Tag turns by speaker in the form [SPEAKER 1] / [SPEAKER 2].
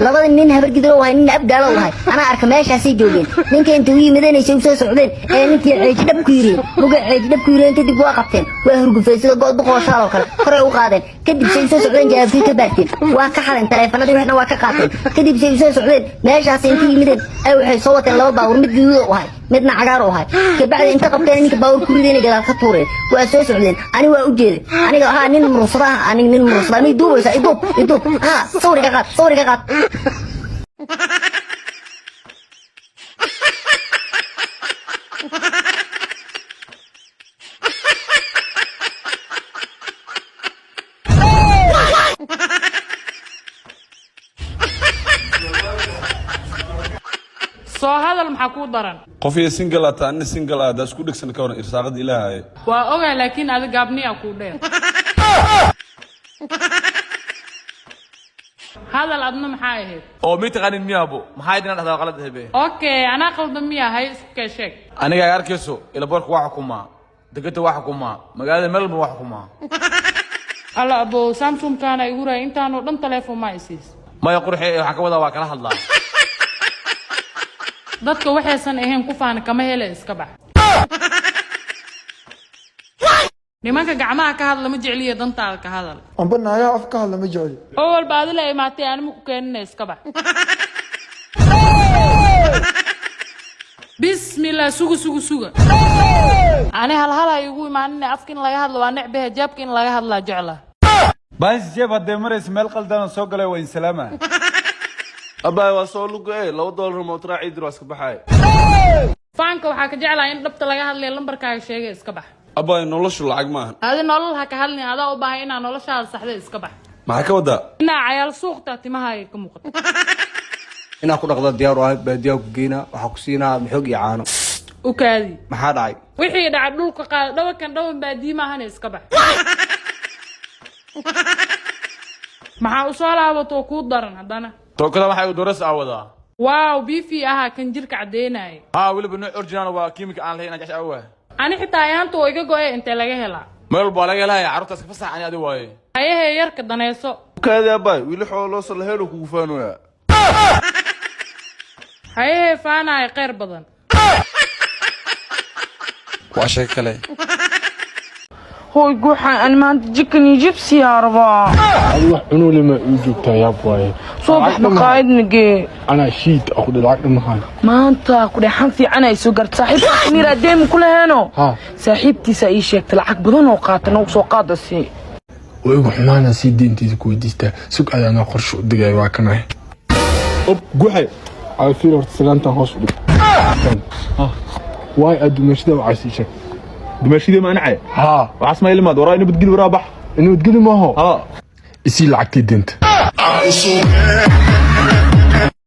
[SPEAKER 1] labada nin habar gidro waa nin abgaalo wahay ana arka meeshaasi joogeen ninka inta uu yimaadeen soo socdeen ninkii ceeji dhab ku yiri muga ceeji dhab ku yiri kadib waa qabteen waa hurgufeysada god boqoshaal oo kale kore u qaadeen kadib soo socdeen jaabti ka baarteen waa ka xalan taleefanadii waxna waa ka qaateen kadib soo socdeen meeshaasi inta yimaadeen ay waxay soo wateen laba baawur mid guduud wahay midna cagaar wahay ka bacdi inta qabteen ninka baawur ku rideen gadaal ka tuureen waa soo socdeen ani waa u jeeday aniga aha nin mursadaha ani nin mursadaha duubaysa idub ha sawriga qaad
[SPEAKER 2] soo hadal maxaa ku daran
[SPEAKER 3] qofiya single ata an single ah daas ku dhigsan ka waran irsaaqada ilaahay
[SPEAKER 2] waa ogaa laakiin adiga gaabniya ku dheer hadal adna maxaa ahayd
[SPEAKER 4] oo mid taqaanin miyaabo maxay idin dhahdaa qalad hebe
[SPEAKER 2] okay ana qaldan miya hay iska sheeg
[SPEAKER 4] aniga arkayso ila boorka waxa kuma degada waxa kuma magaalada melbourne waxa kuma
[SPEAKER 2] alla abo samsung kana igu raa intaano dhan telefoon ma isiis
[SPEAKER 4] ma qurxi waxa ka wada waa kala hadlaa
[SPEAKER 2] dadka waxaysan ahayn ku faan kama hele iska bax nimanka gacmaha ka hadla ma jecliyo dantaada ka hadal
[SPEAKER 5] amba naaga af ka hadla ma jecli
[SPEAKER 2] awal baad la imaatay aan ku keenay iska bax bismillah sugu ani hal igu imaanay afkin laga hadlo waa necbaha jaabkin laga hadla jecla
[SPEAKER 6] bas jeeb hadee mareys meel qaldan soo galay waa in salaama
[SPEAKER 3] abaa waa soo lugay $2 ma traa ciid iska baxay
[SPEAKER 2] faanka waxa ka jeclaa in dhabta laga hadlay lambarkaaga sheegay iska bax
[SPEAKER 3] abaa noloshu lacag ma aha
[SPEAKER 2] hada nolol ha ka hadlin hada u baahay inaa noloshaada saxda iska bax
[SPEAKER 3] maxaa ka wada
[SPEAKER 2] inaa cayaal suuqta timahaaga ka muuqato
[SPEAKER 7] inaa ku dhaqdo diyaar ah baadiyaa ku geena waxa ku siinaa maxoog iyo caano
[SPEAKER 2] u kaadi
[SPEAKER 7] maxaa dhacay
[SPEAKER 2] wixii dhacay dhulka qaad dhawakan baadiyi maahan iska bax maxaa u soo laabato ku daran hadana
[SPEAKER 4] tookada waxa uu doras awada
[SPEAKER 2] waaw bifi aha kan jirka cadeynay
[SPEAKER 4] waliba nooc original waa kiimika aan lahayn ajax awaa
[SPEAKER 2] ani xitaa ayaanta oo iga go'ay inta laga helaa
[SPEAKER 4] meel baa laga helaa carruurta iska fasax ani adi waaye
[SPEAKER 2] ayahe yarka daneeso
[SPEAKER 3] kaadi abay wiil xoolo soo la helo kugu faanoya
[SPEAKER 2] ayahe faanaay qeyr badan
[SPEAKER 3] waa shay kale
[SPEAKER 2] هوي جوحة أنا ما عندي جيكني جيبسي يا ربا
[SPEAKER 5] الله عنو لما يجوك يا بواي
[SPEAKER 2] صبح مقاعد نجي
[SPEAKER 5] أنا شيت أخذ العقد معاي
[SPEAKER 2] ما أنت كل حنفي أنا يسوقرت صاحبتي أميرة دايم كلها هنا صاحبتي سايشك تلعب بدون وقات أنا وسوقات السي
[SPEAKER 5] ويروح معنا سيدي أنت تقول ديستا سوق على أنا خرش الدقاي واكناي أب جوحة على فيلم سلامته هوسبيل واي أدو مشدة وعسيشك
[SPEAKER 4] دمشقي ما نعي وعصمه اللي ما وراي انه بتقول رابح
[SPEAKER 5] انه بتقول ما هو يصير لعكتي دنت